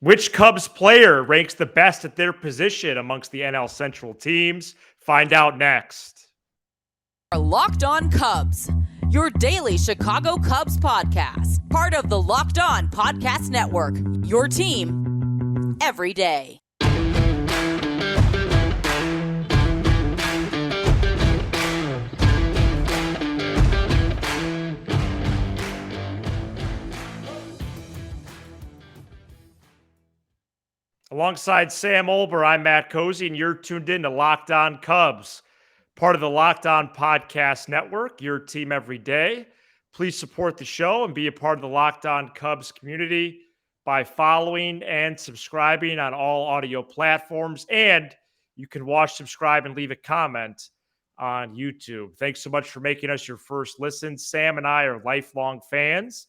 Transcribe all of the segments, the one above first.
Which Cubs player ranks the best at their position amongst the NL Central teams? Find out next. Locked On Cubs, your daily Chicago Cubs podcast. Part of the Locked On Podcast Network, your team every day. Alongside Sam Olber, I'm Matt Cozy, and you're tuned in to Locked On Cubs, part of the Locked On Podcast Network, your team every day. Please support the show and be a part of the Locked On Cubs community by following and subscribing on all audio platforms. And you can watch, subscribe, and leave a comment on YouTube. Thanks so much for making us your first listen. Sam and I are lifelong fans,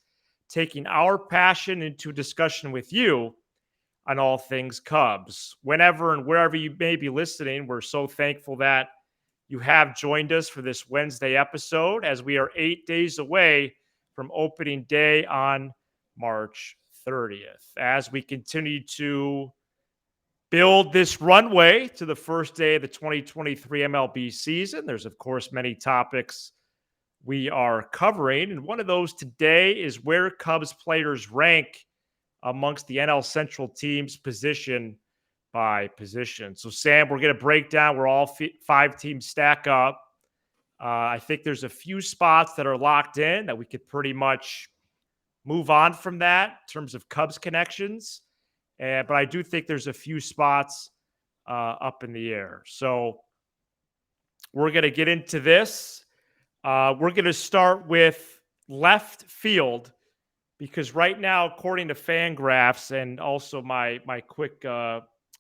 taking our passion into a discussion with you on all things Cubs. Whenever and wherever you may be listening, we're so thankful that you have joined us for this Wednesday episode, as we are 8 days away from opening day on March 30th. As we continue to build this runway to the first day of the 2023 MLB season, there's, of course, many topics we are covering. And one of those today is where Cubs players rank amongst the NL Central teams position by position. So, Sam, we're going to break down where all 5 teams stack up. I think there's a few spots that are locked in that we could pretty much move on from that in terms of Cubs connections. But I do think there's a few spots up in the air. So we're going to get into this. We're going to start with left field, because right now, according to Fangraphs and also my quick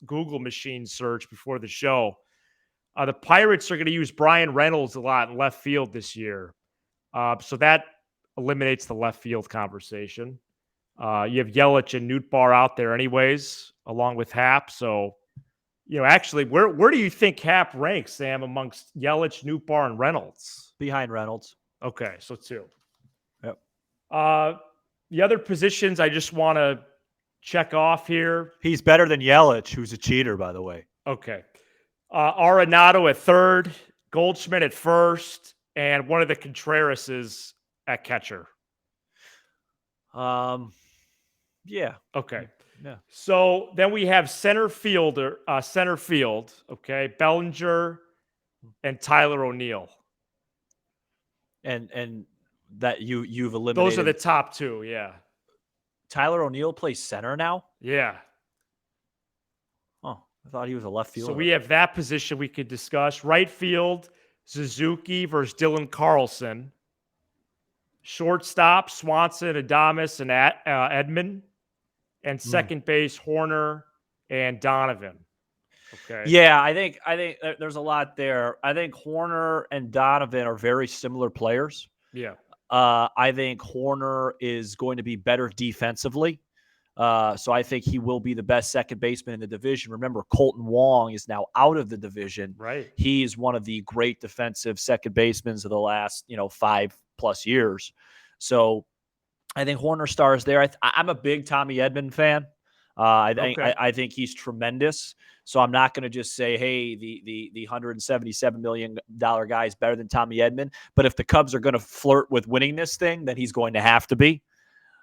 Google machine search before the show, the Pirates are going to use Brian Reynolds a lot in left field this year. So that eliminates the left field conversation. You have Yelich and Nootbaar out there anyways, along with Happ. So, actually, where do you think Happ ranks, Sam, amongst Yelich, Nootbaar, and Reynolds? Behind Reynolds. Okay, so 2. Yep. The other positions I just want to check off here. He's better than Yelich, who's a cheater, by the way. Okay. Arenado at third, Goldschmidt at first, and one of the Contrerases at catcher. Yeah. Okay. Yeah. So then we have center field, okay, Bellinger and Tyler O'Neill. And that you've eliminated. Those are the top 2, yeah. Tyler O'Neill plays center now? Yeah. Oh, I thought he was a left fielder. So we have that position we could discuss. Right field, Suzuki versus Dylan Carlson. Shortstop, Swanson, Adames, and Edman. And second base, Hoerner and Donovan. Okay. Yeah, I think there's a lot there. I think Hoerner and Donovan are very similar players. Yeah. I think Hoerner is going to be better defensively. So I think he will be the best second baseman in the division. Remember, Colton Wong is now out of the division. Right. He is one of the great defensive second basemen of the last, 5+ years. So I think Hoerner stars there. I'm a big Tommy Edman fan. I think he's tremendous. So I'm not going to just say, hey, the $177 million guy is better than Tommy Edman. But if the Cubs are going to flirt with winning this thing, then he's going to have to be.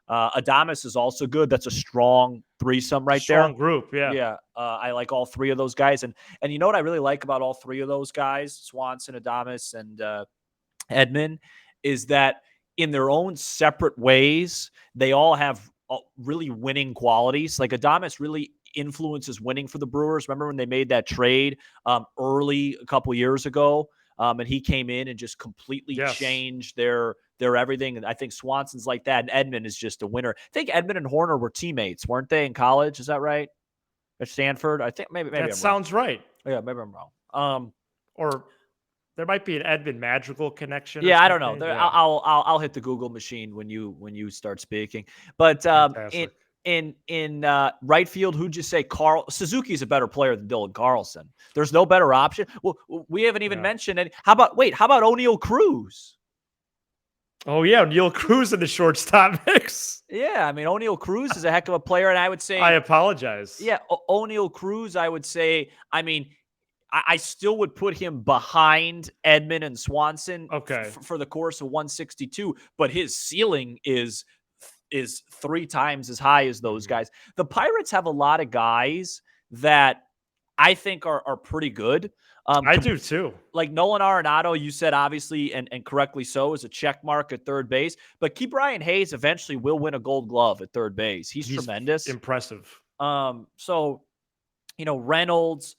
Adames is also good. That's a strong threesome there. Strong group, yeah. Yeah, I like all 3 of those guys. And you know what I really like about all 3 of those guys, Swanson, Adames, and Edman, is that in their own separate ways, they all have really winning qualities. Like Adames really influences winning for the Brewers. Remember when they made that trade early a couple years ago, and he came in and just completely changed their everything. And I think Swanson's like that, and Edman is just a winner. I think Edman and Hoerner were teammates, weren't they, in college? Is that right? At Stanford? I think maybe that sounds right. Yeah, maybe I'm wrong. Or there might be an Edman Magical connection. Yeah, I don't know. I'll hit the Google machine when you start speaking. But in right field, who'd you say? Suzuki's a better player than Dylan Carlson. There's no better option. Well, we haven't even mentioned it. How about O'Neill Cruz? Oh yeah, Neil Cruz in the shortstop mix. Yeah, I mean, O'Neal Cruz is a heck of a player, and I would I say, apologize. yeah, O'Neal Cruz, I would say, I mean, I still would put him behind Edman and Swanson Okay. for the course of 162, but his ceiling is 3 times as high as those Mhm. guys. The Pirates have a lot of guys that I think are pretty good. I do too. Like Nolan Arenado, you said obviously and correctly so, is a check mark at third base. But Key Brian Hayes eventually will win a Gold Glove at third base. He's tremendous. Impressive. So Reynolds,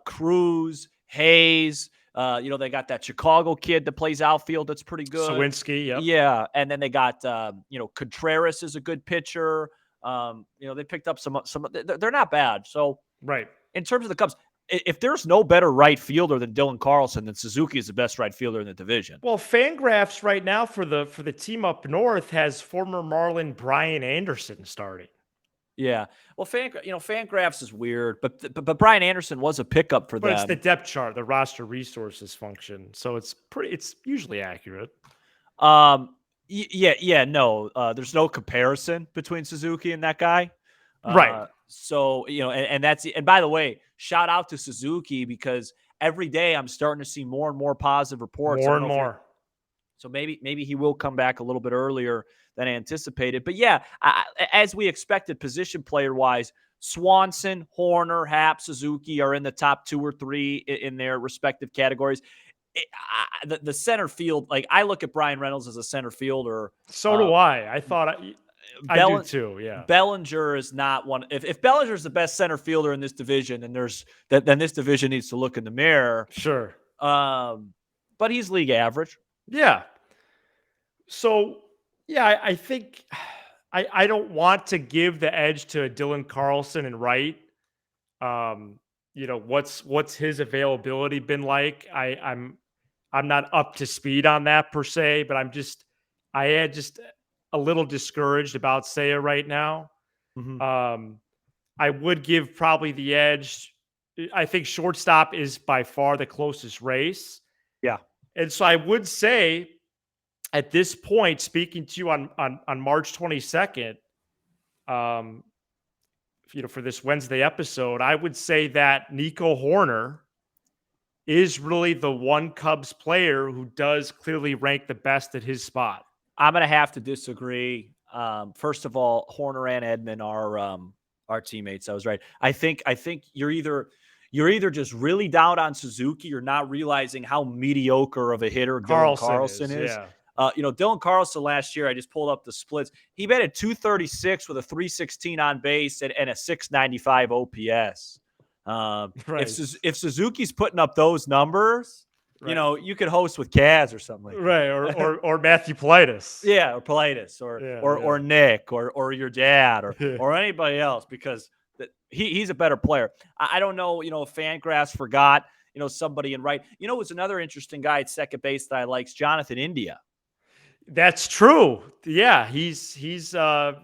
Cruz, Hayes. They got that Chicago kid that plays outfield that's pretty good. Sawinski, yep. Yeah, and then they got Contreras is a good pitcher. They picked up some. They're not bad. So Right. in terms of the Cubs, if there's no better right fielder than Dylan Carlson, then Suzuki is the best right fielder in the division. Well, Fangraphs right now for the team up north has former Marlin Brian Anderson starting. Yeah. Well, Fangraphs is weird, but Brian Anderson was a pickup for But them. it's the depth chart, the roster resources function. So it's usually accurate. No. There's no comparison between Suzuki and that guy. Right. So, and by the way, shout out to Suzuki because every day I'm starting to see more and more positive reports. More and more. So maybe he will come back a little bit earlier than anticipated. But yeah, as we expected, position player wise, Swanson, Hoerner, Happ, Suzuki are in the top 2 or 3 in their respective categories. The center field, like I look at Brian Reynolds as a center fielder. So do I. I thought I do too. Yeah. Bellinger is not one. If Bellinger is the best center fielder in this division, then this division needs to look in the mirror. Sure. But he's league average. Yeah. So yeah, I think I don't want to give the edge to Dylan Carlson and Wright. What's his availability been like? I'm not up to speed on that per se, but I am just a little discouraged about Seiya right now. Mm-hmm. I would give probably the edge. I think shortstop is by far the closest race. Yeah. And so I would say at this point, speaking to you on March 22nd, for this Wednesday episode, I would say that Nico Hoerner is really the one Cubs player who does clearly rank the best at his spot. I'm going to have to disagree. First of all, Hoerner and Edman are teammates. I was right. I think you're either just really down on Suzuki or not realizing how mediocre of a hitter Dylan Carlson is. Yeah. Dylan Carlson last year, I just pulled up the splits. He batted .236 with a .316 on base and a .695 OPS. Right. If Suzuki's putting up those numbers, right. You could host with Kaz or something like right, or Matthew Politis. Yeah, or Politis, or Nick, or your dad, or anybody else, because he's a better player. I don't know, Fangraphs forgot, somebody in right. Who's another interesting guy at second base that I like? Jonathan India. That's true. Yeah, he's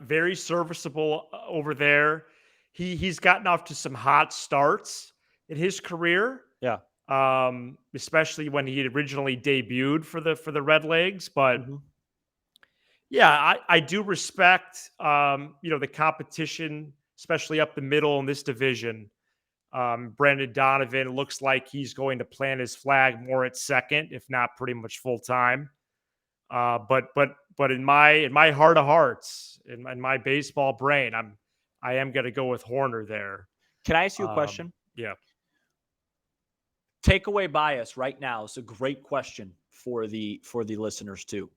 very serviceable over there. He's gotten off to some hot starts in his career. Yeah. Especially when he had originally debuted for the Red Legs. But yeah, I do respect the competition, especially up the middle in this division. Brendan Donovan looks like he's going to plant his flag more at second, if not pretty much full time. But in my heart of hearts, in my baseball brain, I am going to go with Hoerner there. Can I ask you a question? Yeah. Takeaway bias right now is a great question for the listeners too.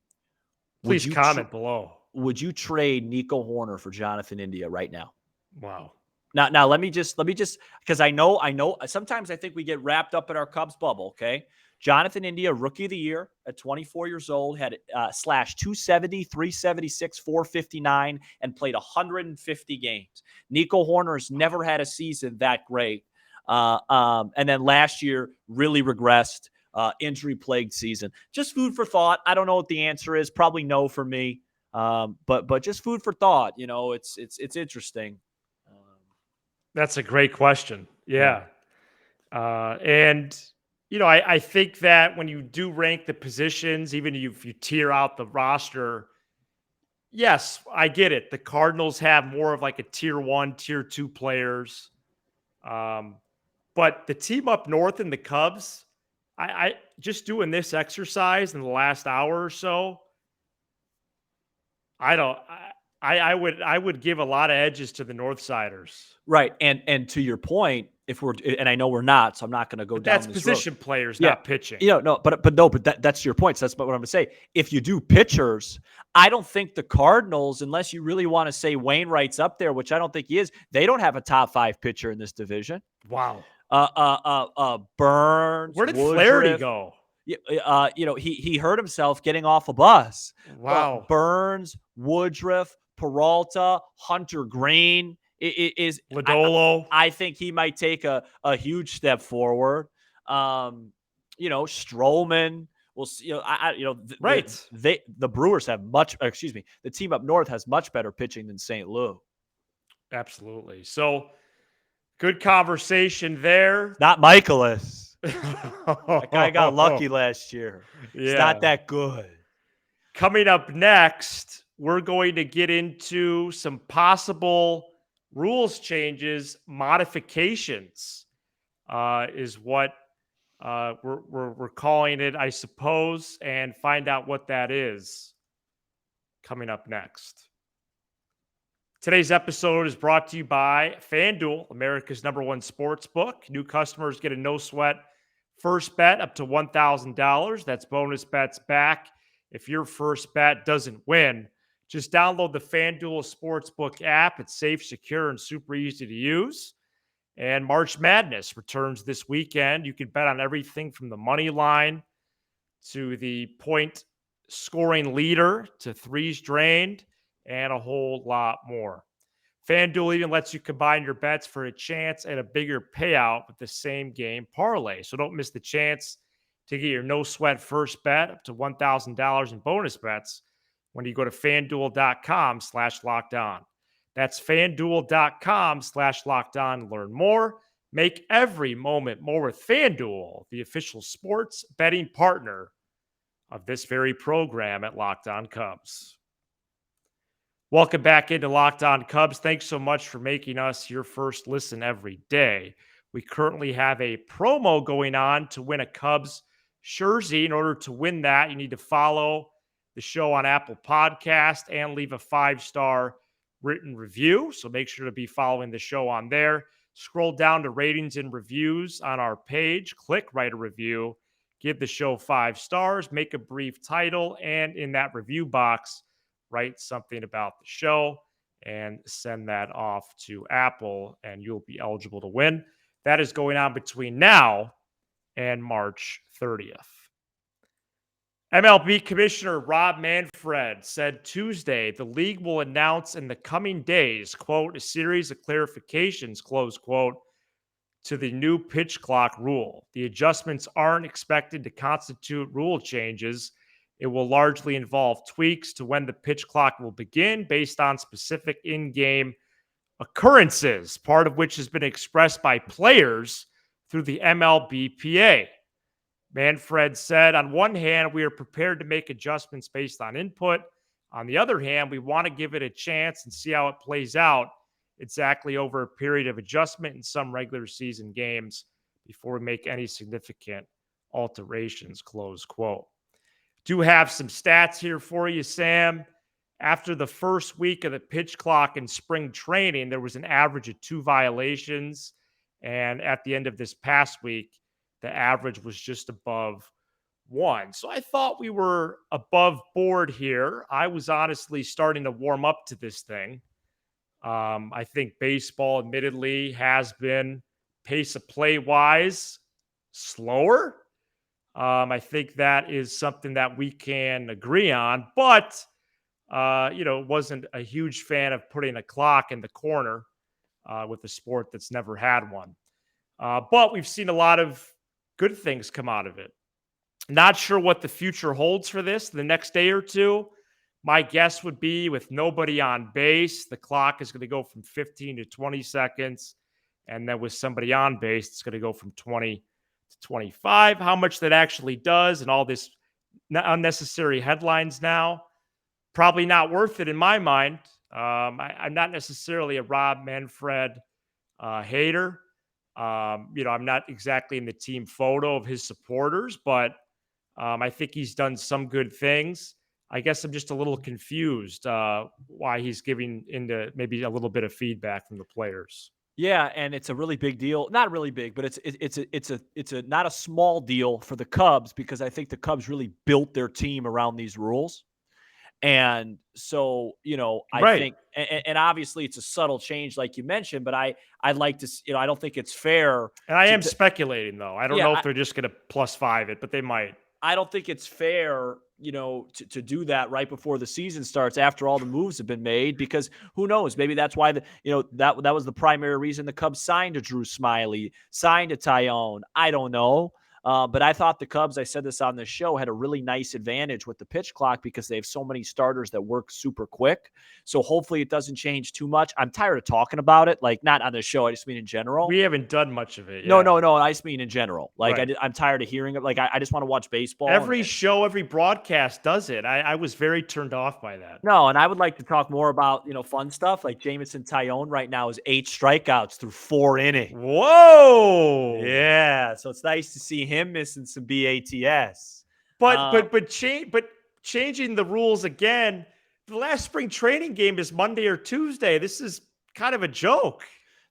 Please comment below. Would you trade Nico Hoerner for Jonathan India right now? Wow. Now let me just because I know sometimes I think we get wrapped up in our Cubs bubble. Okay. Jonathan India, rookie of the year at 24 years old, had slash 270, 376, 459, and played 150 games. Nico Hoerner has never had a season that great. And then last year really regressed, injury-plagued season. Just food for thought. I don't know what the answer is. Probably no for me. But just food for thought. It's interesting. That's a great question. Yeah. And I think that when you do rank the positions, even if you tier out the roster, yes, I get it. The Cardinals have more of like a tier 1, tier 2 players. Um, but the team up north in the Cubs, I just doing this exercise in the last hour or so, I don't I would give a lot of edges to the North Siders. Right. And to your point, if we're and I know we're not, so I'm not going to go But down that's this road. position players, Yeah. not pitching. No, but that's your point. So that's what I'm going to say. If you do pitchers, I don't think the Cardinals, unless you really want to say Wainwright's up there, which I don't think he is, they don't have a top 5 pitcher in this division. Wow. Burns, Where did Woodruff, Flaherty go? He hurt himself getting off a bus. Wow. Burns, Woodruff, Peralta, Hunter Green is Lodolo. I think he might take a huge step forward. Stroman. We'll see. Right. The Brewers have the team up north has much better pitching than St. Louis. Absolutely. So good conversation there. Not Michaelis. That guy got lucky last year. It's not that good. Coming up next, we're going to get into some possible rules changes, modifications, is what we're calling it, I suppose, and find out what that is coming up next. Today's episode is brought to you by FanDuel, America's #1 sports book. New customers get a no-sweat first bet up to $1,000. That's bonus bets back if your first bet doesn't win. Just download the FanDuel Sportsbook app. It's safe, secure, and super easy to use. And March Madness returns this weekend. You can bet on everything from the money line to the point scoring leader to threes drained and a whole lot more. FanDuel even lets you combine your bets for a chance at a bigger payout with the same game parlay. So don't miss the chance to get your no-sweat first bet up to $1,000 in bonus bets when you go to FanDuel.com/lockedon. That's FanDuel.com/lockedon to learn more. Make every moment more with FanDuel, the official sports betting partner of this very program at Locked On Cubs. Welcome back into Locked On Cubs. Thanks so much for making us your first listen every day. We currently have a promo going on to win a Cubs shirsey. In order to win that, you need to follow the show on Apple Podcast and leave a 5-star written review. So make sure to be following the show on there. Scroll down to ratings and reviews on our page. Click write a review. Give the show 5 stars. Make a brief title. And in that review box, write something about the show and send that off to Apple, and you'll be eligible to win. That is going on between now and March 30th. MLB Commissioner Rob Manfred said Tuesday the league will announce in the coming days, quote, a series of clarifications, close quote, to the new pitch clock rule. The adjustments aren't expected to constitute rule changes. It will largely involve tweaks to when the pitch clock will begin based on specific in-game occurrences, part of which has been expressed by players through the MLBPA. Manfred said, on one hand, we are prepared to make adjustments based on input. On the other hand, we want to give it a chance and see how it plays out exactly over a period of adjustment in some regular season games before we make any significant alterations, close quote. Do have some stats here for you, Sam. After the first week of the pitch clock in spring training, there was an average of 2 violations. And at the end of this past week, the average was just above 1. So I thought we were above board here. I was honestly starting to warm up to this thing. I think baseball, admittedly, has been pace of play wise slower. I think that is something that we can agree on, but, wasn't a huge fan of putting a clock in the corner with a sport that's never had one. But we've seen a lot of good things come out of it. Not sure what the future holds for this the next day or two. My guess would be with nobody on base, the clock is going to go from 15 to 20 seconds. And then with somebody on base, it's going to go from 20 to 25. How much that actually does and all this unnecessary headlines now, probably not worth it in my mind. I'm not necessarily a Rob Manfred hater. I'm not exactly in the team photo of his supporters, but I think he's done some good things. I guess I'm just a little confused why he's giving into maybe a little bit of feedback from the players. Yeah, and it's a really big deal. Not really big, but it's a not a small deal for the Cubs because I think the Cubs really built their team around these rules. And so, I Right. think, and obviously it's a subtle change, like you mentioned, but I'd like to, I don't think it's fair. And I am speculating, though. I don't Yeah, know if they're just going to +5 it, but they might. I don't think it's fair, to do that right before the season starts after all the moves have been made, because who knows? Maybe that's why that was the primary reason the Cubs signed a Drew Smyly, signed a Tyone. I don't know. But I thought the Cubs, I said this on this show, had a really nice advantage with the pitch clock because they have so many starters that work super quick. So hopefully it doesn't change too much. I'm tired of talking about it, like not on the show. I just mean in general. We haven't done much of it. No. Yeah. I just mean in general. Like Right. I'm tired of hearing it. Like I just want to watch baseball. Every show, every broadcast does it. I was very turned off by that. No, and I would like to talk more about, fun stuff like Jamison Tyone right now is 8 strikeouts through 4 innings. Whoa. Yeah, so it's nice to see him missing some BATS. But changing the rules again. The last spring training game is Monday or Tuesday. This is kind of a joke.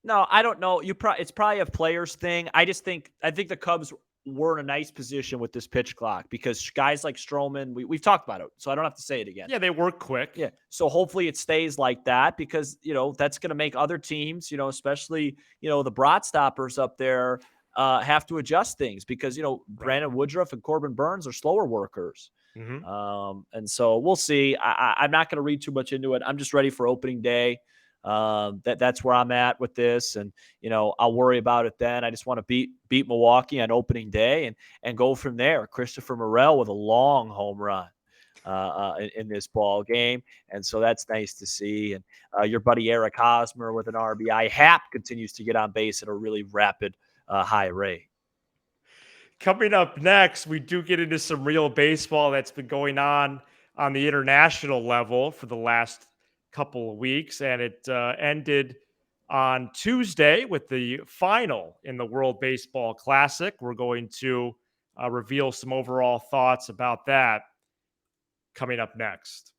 No, I don't know. It's probably a players thing. I think the Cubs were in a nice position with this pitch clock because guys like Stroman, we've talked about it, so I don't have to say it again. Yeah, they work quick. Yeah, so hopefully it stays like that because that's going to make other teams, especially the Brat stoppers up there, have to adjust things because Brandon Woodruff and Corbin Burns are slower workers. Mm-hmm. And so we'll see. I'm not going to read too much into it. I'm just ready for opening day. That's where I'm at with this, and I'll worry about it then. I just want to beat Milwaukee on opening day and go from there. Christopher Morel with a long home run in this ball game, and so that's nice to see. And your buddy Eric Hosmer with an RBI. Happ continues to get on base at a really rapid high rate. Coming up next, we do get into some real baseball that's been going on the international level for the last couple of weeks, and it ended on Tuesday with the final in the World Baseball Classic. We're going to reveal some overall thoughts about that coming up next.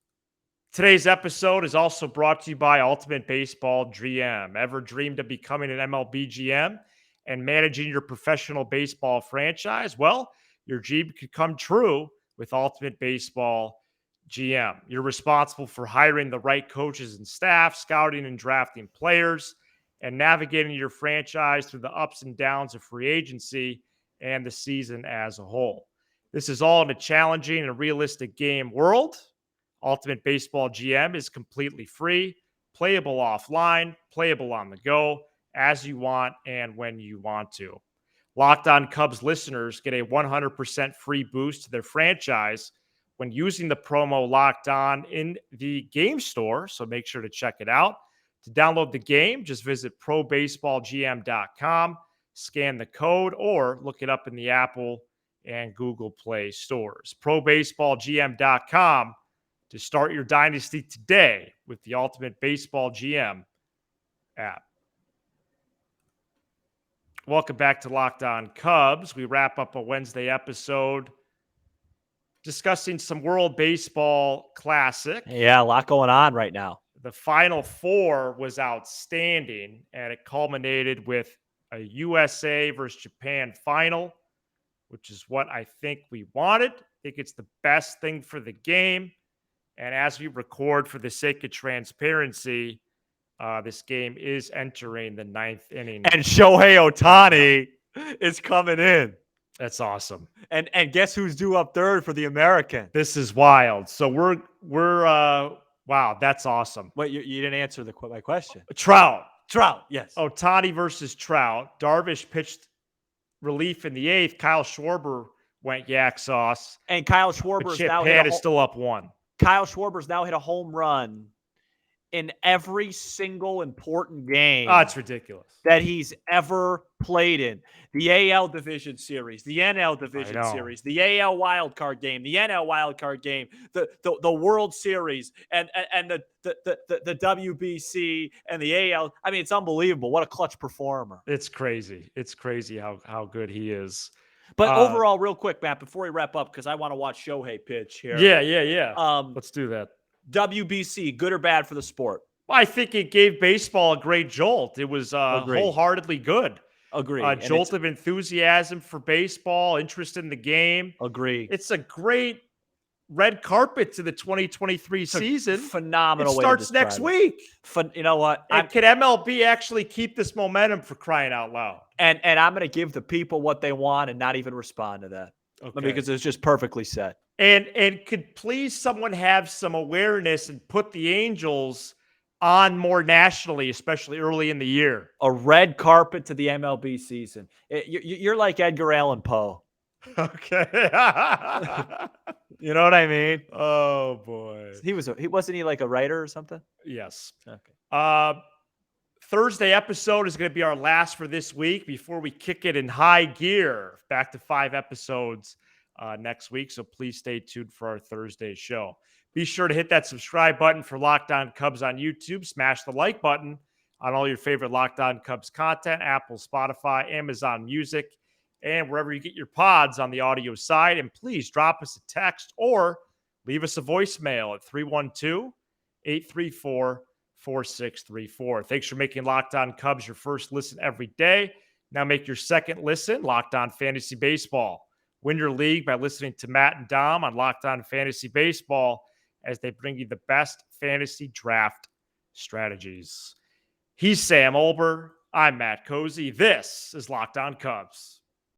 Today's episode is also brought to you by Ultimate Baseball GM. Ever dreamed of becoming an MLB GM and managing your professional baseball franchise? Well, your dream could come true with Ultimate Baseball GM. You're responsible for hiring the right coaches and staff, scouting and drafting players, and navigating your franchise through the ups and downs of free agency and the season as a whole. This is all in a challenging and realistic game world. Ultimate Baseball GM is completely free, playable offline, playable on the go, as you want and when you want to. Locked On Cubs listeners get a 100% free boost to their franchise when using the promo Locked On in the game store, so make sure to check it out. To download the game, just visit probaseballgm.com, scan the code, or look it up in the Apple and Google Play stores. probaseballgm.com to start your dynasty today with the Ultimate Baseball GM app. Welcome back to Locked On Cubs. We wrap up a Wednesday episode discussing some World Baseball Classic. Yeah, a lot going on right now. The Final Four was outstanding, and it culminated with a USA versus Japan final, which is what I think we wanted. I think it's the best thing for the game. And as we record, for the sake of transparency, this game is entering the 9th inning. And Shohei Ohtani is coming in. That's awesome. And guess who's due up third for the American? This is wild. So we're wow, that's awesome. Wait, you didn't answer my question. Trout, yes. Ohtani versus Trout. Darvish pitched relief in the 8th. Kyle Schwarber went yak sauce. And Kyle Schwarber's now Japan is still up 1. Kyle Schwarber's now hit a home run in every single important game Oh, it's ridiculous. that he's ever played in. The AL Division Series, the NL I Division know. Series, the AL Wild Card game, the NL Wild Card game, the World Series, and the WBC and the AL. I mean, it's unbelievable. What a clutch performer. It's crazy. It's crazy how good he is. But overall, real quick, Matt, before we wrap up, because I want to watch Shohei pitch here. Yeah. Let's do that. WBC, good or bad for the sport? I think it gave baseball a great jolt. It was wholeheartedly good. Agree. Jolt of enthusiasm for baseball, interest in the game. Agree. It's a great red carpet to the 2023 season. Phenomenal. It starts next week. You know what? And can MLB actually keep this momentum, for crying out loud? And I'm going to give the people what they want and not even respond to that. Okay. Because it's just perfectly said. And could please someone have some awareness and put the Angels on more nationally, especially early in the year? A red carpet to the MLB season. You're like Edgar Allan Poe. Okay. You know what I mean? Oh boy. Wasn't he like a writer or something? Yes. Okay. Thursday episode is going to be our last for this week before we kick it in high gear. Back to 5 episodes next week. So please stay tuned for our Thursday show. Be sure to hit that subscribe button for Locked On Cubs on YouTube. Smash the like button on all your favorite Locked On Cubs content, Apple, Spotify, Amazon Music, and wherever you get your pods on the audio side. And please drop us a text or leave us a voicemail at 312-834-4634. Thanks for making Locked On Cubs your first listen every day. Now make your second listen Locked On Fantasy Baseball. Win your league by listening to Matt and Dom on Locked On Fantasy Baseball as they bring you the best fantasy draft strategies. He's Sam Olber. I'm Matt Cozy. This is Locked On Cubs.